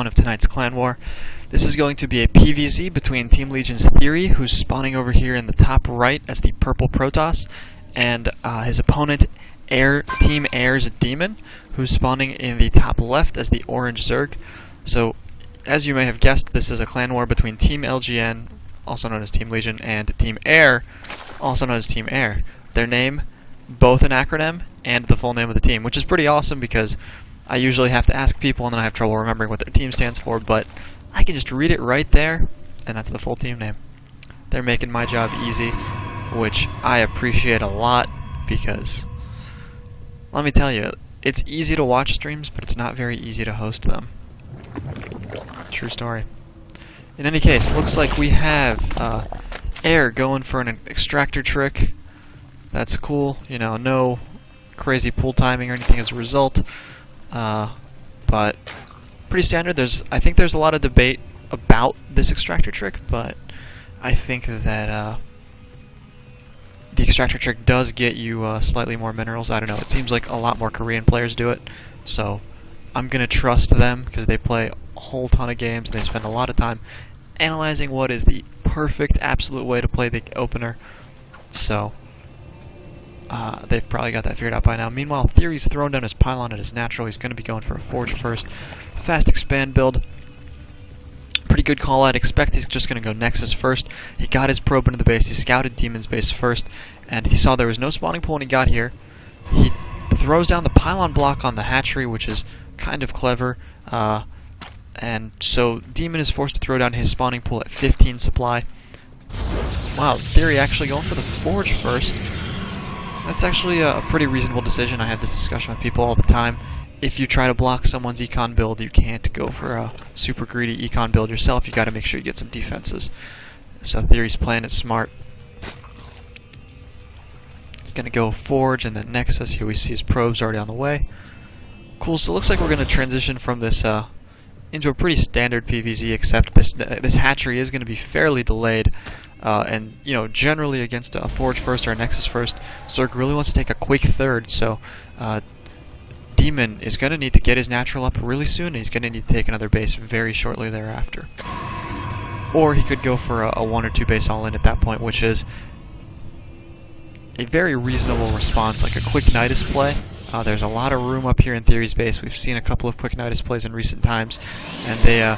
Of tonight's clan war. This is going to be a PvZ between Team Legion's Theory, who's spawning over here in the top right as the purple Protoss, and his opponent Team aiRDemOn, who's spawning in the top left as the orange Zerg. So, as you may have guessed, this is a clan war between Team LgN, also known as Team Legion, and Team air, also known as Team air. Their name, both an acronym, and the full name of the team, which is pretty awesome because I usually have to ask people and then I have trouble remembering what their team stands for, but I can just read it right there, and that's the full team name. They're making my job easy, which I appreciate a lot because, let me tell you, it's easy to watch streams, but it's not very easy to host them. True story. In any case, looks like we have air going for an extractor trick. That's cool, you know, no crazy pull timing or anything as a result. But pretty standard. I think there's a lot of debate about this extractor trick, but I think that the extractor trick does get you slightly more minerals. I don't know. It seems like a lot more Korean players do it, so I'm gonna trust them because they play a whole ton of games and they spend a lot of time analyzing what is the perfect, absolute way to play the opener. So they've probably got that figured out by now. Meanwhile, Theory's thrown down his pylon at his natural. He's going to be going for a Forge first. Fast expand build. Pretty good call. I'd expect he's just going to go Nexus first. He got his probe into the base. He scouted Demon's base first, and he saw there was no spawning pool when he got here. He throws down the pylon block on the hatchery, which is kind of clever. And so Demon is forced to throw down his spawning pool at 15 supply. Wow, Theory actually going for the Forge first. That's actually a pretty reasonable decision. I have this discussion with people all the time. If you try to block someone's econ build, you can't go for a super greedy econ build yourself. You got to make sure you get some defenses. So Theory's playing it smart. He's going to go Forge and then Nexus. Here we see his probes already on the way. Cool, so it looks like we're going to transition from this into a pretty standard PvZ, except this hatchery is going to be fairly delayed. And, you know, generally against a Forge first or a Nexus first, Zerg really wants to take a quick third, so Demon is going to need to get his natural up really soon, and he's going to need to take another base very shortly thereafter. Or he could go for a 1 or 2 base all-in at that point, which is a very reasonable response, like a quick Nidus play. There's a lot of room up here in Theory's base. We've seen a couple of quick Nidus plays in recent times, and they are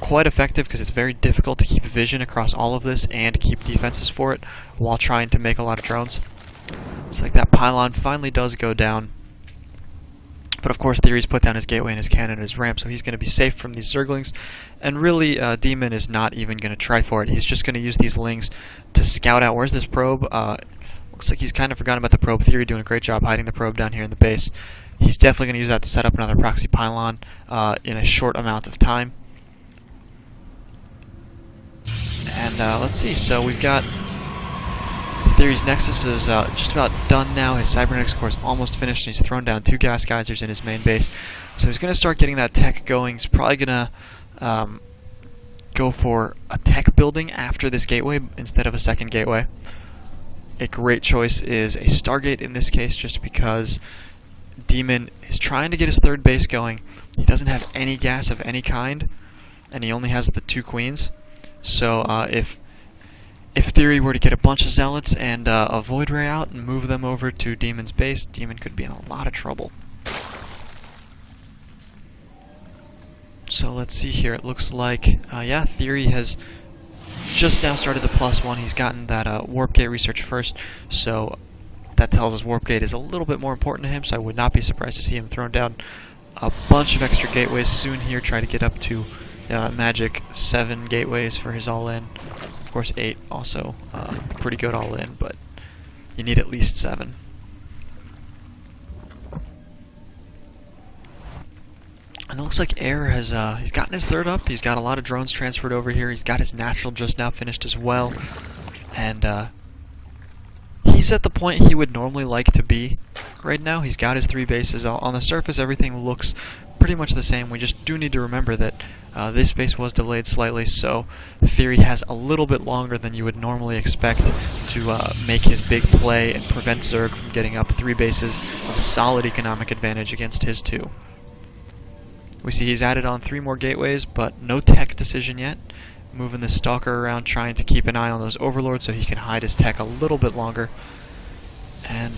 quite effective because it's very difficult to keep vision across all of this and keep defenses for it while trying to make a lot of drones. It's like that pylon finally does go down. But of course Theory's put down his gateway and his cannon and his ramp, so he's going to be safe from these Zerglings. And really, Demon is not even going to try for it. He's just going to use these Lings to scout out. Where's this probe? Looks like he's kind of forgotten about the probe. Theory doing a great job hiding the probe down here in the base. He's definitely going to use that to set up another proxy pylon in a short amount of time. And let's see, so we've got Theory's Nexus is just about done now. His Cybernetics core is almost finished, and he's thrown down 2 gas geysers in his main base. So he's going to start getting that tech going. He's probably going to go for a tech building after this gateway instead of a second gateway. A great choice is a Stargate in this case, just because Demon is trying to get his third base going. He doesn't have any gas of any kind, and he only has the 2 queens. So if Theory were to get a bunch of Zealots and a Void Ray out and move them over to Demon's base, Demon could be in a lot of trouble. So let's see here. It looks like, yeah, Theory has just now started the +1. He's gotten that Warp Gate research first, so that tells us Warp Gate is a little bit more important to him, so I would not be surprised to see him thrown down a bunch of extra gateways soon here, try to get up to magic 7 gateways for his all-in. Of course 8 also pretty good all-in, but you need at least 7. And it looks like air has he's gotten his third up. He's got a lot of drones transferred over here. He's got his natural just now finished as well, and he's at the point he would normally like to be right now. He's got his 3 bases. On the surface, everything looks pretty much the same. We just do need to remember that this base was delayed slightly, so Theory has a little bit longer than you would normally expect to make his big play and prevent Zerg from getting up 3 bases of solid economic advantage against his 2. We see he's added on 3 more gateways, but no tech decision yet. Moving the Stalker around, trying to keep an eye on those Overlords so he can hide his tech a little bit longer. And,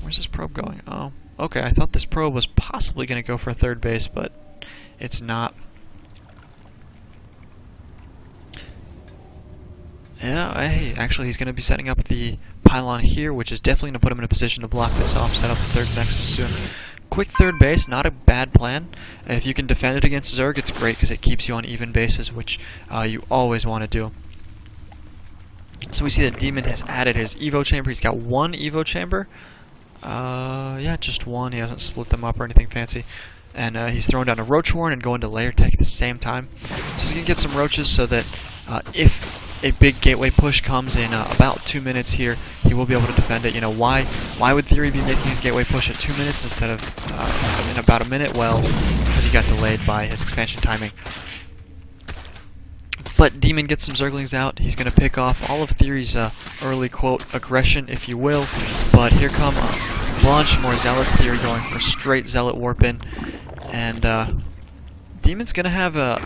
where's this probe going? Oh, okay, I thought this probe was possibly going to go for a third base, but it's not. Yeah, hey, actually he's going to be setting up the pylon here, which is definitely going to put him in a position to block this off, set up the third nexus soon. Quick third base, not a bad plan. If you can defend it against Zerg, it's great because it keeps you on even bases, which you always want to do. So we see that Demon has added his Evo chamber. He's got 1 Evo chamber. Yeah, just 1. He hasn't split them up or anything fancy. And he's throwing down a Roach Warren and going to Layer Tech at the same time. So he's going to get some Roaches so that if a big gateway push comes in about 2 minutes here, he will be able to defend it. You know, why would Theory be making his gateway push at 2 minutes instead of in about a minute? Well, because he got delayed by his expansion timing. But Demon gets some Zerglings out. He's going to pick off all of Theory's early, quote, aggression, if you will. But here come a bunch more Zealots. Theory going for straight Zealot warp in. And Demon's going to have a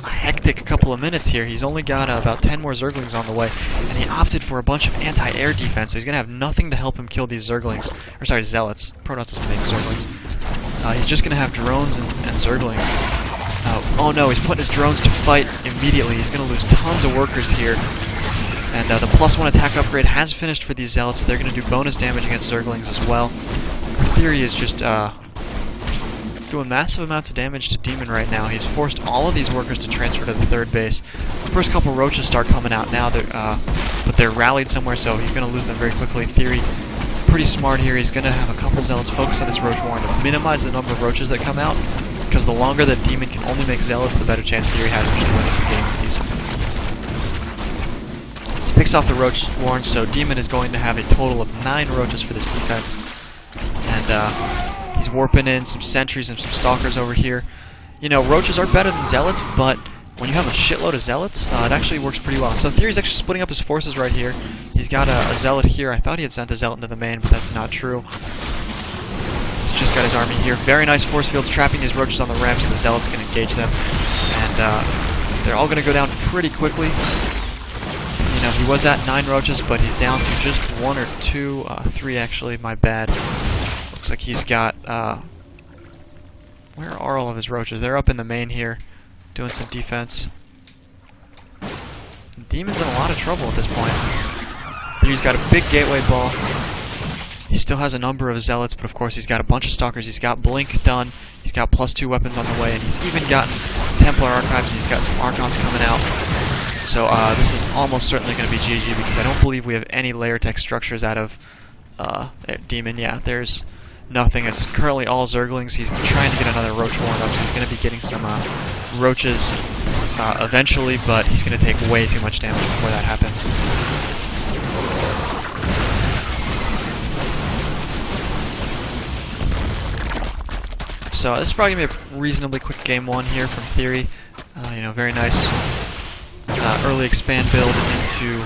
hectic couple of minutes here. He's only got about 10 more Zerglings on the way, and he opted for a bunch of anti-air defense, so he's going to have nothing to help him kill these Zerglings. Or sorry, Zealots. Protoss doesn't make Zerglings. He's just going to have drones and Zerglings. Oh no, he's putting his drones to fight immediately. He's going to lose tons of workers here. And the +1 attack upgrade has finished for these Zealots, so they're going to do bonus damage against Zerglings as well. Theory is just doing massive amounts of damage to Demon right now. He's forced all of these workers to transfer to the third base. The first couple Roaches start coming out now, but they're rallied somewhere, so he's going to lose them very quickly. Theory, pretty smart here. He's going to have a couple Zealots focus on this Roach Warren to minimize the number of Roaches that come out, because the longer that Demon can only make Zealots, the better chance Theory has of winning the game with these. So he picks off the Roach Warren, so Demon is going to have a total of 9 Roaches for this defense. And he's warping in some sentries and some stalkers over here. You know, Roaches are better than Zealots, but when you have a shitload of Zealots, it actually works pretty well. So Theory's actually splitting up his forces right here. He's got a Zealot here. I thought he had sent a Zealot into the main, but that's not true. He's just got his army here. Very nice force fields trapping these Roaches on the ramp, so the Zealots can engage them. And they're all going to go down pretty quickly. You know, he was at 9 Roaches, but he's down to just 1 or 2, 3 actually, my bad. Looks like he's got, where are all of his Roaches? They're up in the main here, doing some defense. Demon's in a lot of trouble at this point. He's got a big gateway ball. He still has a number of Zealots, but of course he's got a bunch of Stalkers. He's got Blink done. He's got +2 weapons on the way, and he's even gotten Templar Archives, and he's got some Archons coming out. So this is almost certainly going to be GG, because I don't believe we have any layer tech structures out of Demon. Yeah, there's nothing. It's currently all Zerglings. He's trying to get another Roach Warren up, so he's going to be getting some Roaches eventually, but he's going to take way too much damage before that happens. So this is probably going to be a reasonably quick game 1 here from Theory. You know, very nice early expand build into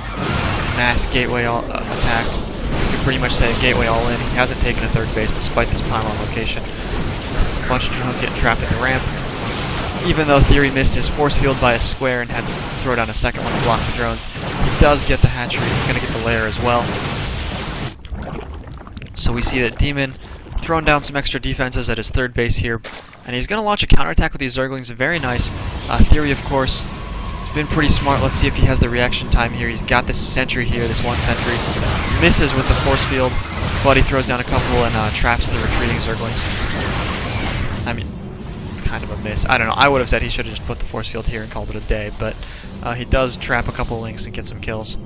mass gateway attack. You could pretty much say gateway all in. He hasn't taken a third base despite this pylon location. A bunch of drones getting trapped in the ramp. Even though Theory missed his force field by a square and had to throw down a second one to block the drones, he does get the hatchery. He's going to get the layer as well. So we see that Demon throwing down some extra defenses at his third base here, and he's going to launch a counterattack with these Zerglings. Very nice. Theory, of course, has been pretty smart. Let's see if he has the reaction time here. He's got this sentry here, this 1 sentry. Misses with the force field, but he throws down a couple and traps the retreating Zerglings. I mean, kind of a miss. I don't know. I would have said he should have just put the force field here and called it a day, but he does trap a couple links and get some kills.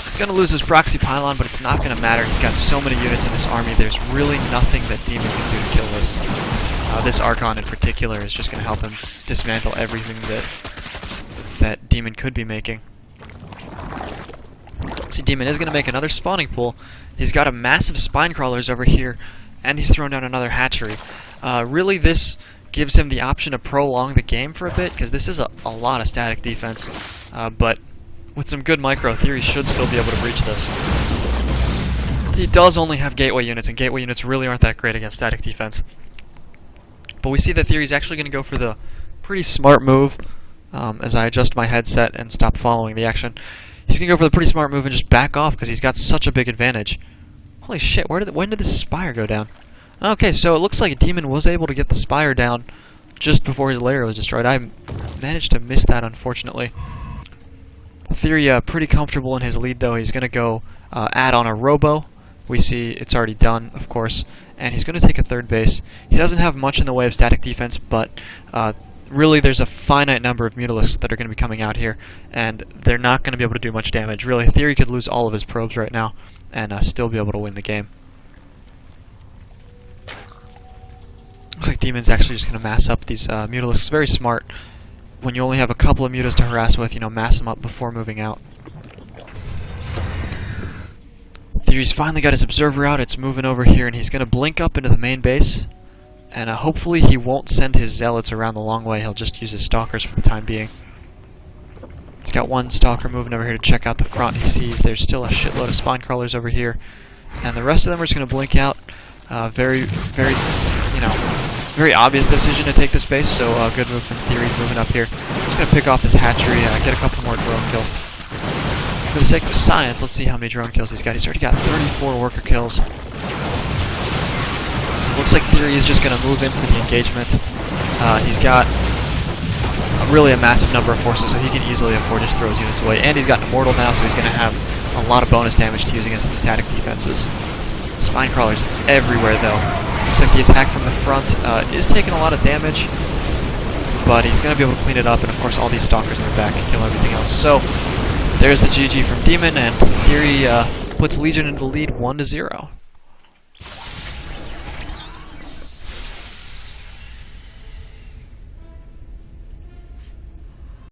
He's going to lose his proxy pylon, but it's not going to matter. He's got so many units in this army, there's really nothing that Demon can do to kill this. This Archon in particular is just going to help him dismantle everything that Demon could be making. See, Demon is going to make another spawning pool. He's got a massive spine crawlers over here, and he's thrown down another hatchery. Really, this gives him the option to prolong the game for a bit, because this is a lot of static defense. But with some good micro, Theory should still be able to breach this. He does only have gateway units, and gateway units really aren't that great against static defense. But we see that Theory's actually going to go for the pretty smart move. As I adjust my headset and stop following the action, he's going to go for the pretty smart move and just back off because he's got such a big advantage. Holy shit, when did the Spire go down? Okay, so it looks like Demon was able to get the Spire down just before his lair was destroyed. I managed to miss that, unfortunately. Theory pretty comfortable in his lead, though. He's going to go add on a Robo. We see it's already done, of course, and he's going to take a third base. He doesn't have much in the way of static defense, but really there's a finite number of Mutalisks that are going to be coming out here, and they're not going to be able to do much damage. Really, Theory could lose all of his probes right now and still be able to win the game. Looks like Demon's actually just going to mass up these Mutalisks. Very smart. When you only have a couple of Mutas to harass with, mass them up before moving out. Theory's finally got his Observer out. It's moving over here, and he's going to blink up into the main base. And hopefully he won't send his Zealots around the long way. He'll just use his Stalkers for the time being. He's got one Stalker moving over here to check out the front. He sees there's still a shitload of Spine Crawlers over here. And the rest of them are just going to blink out. Very obvious decision to take this base, so good move from Theory moving up here. Just going to pick off this hatchery, get a couple more drone kills. For the sake of science, let's see how many drone kills he's got. He's already got 34 worker kills. Looks like Theory is just going to move in for the engagement. He's got really a massive number of forces, so he can easily afford to throw his units away. And he's got an Immortal now, so he's going to have a lot of bonus damage to use against these static defenses. Spine Crawlers everywhere, though. Looks like the attack from the front is taking a lot of damage, but he's going to be able to clean it up, and of course all these Stalkers in the back can kill everything else. So there's the GG from Demon, and Theory puts Legion into the lead 1-0.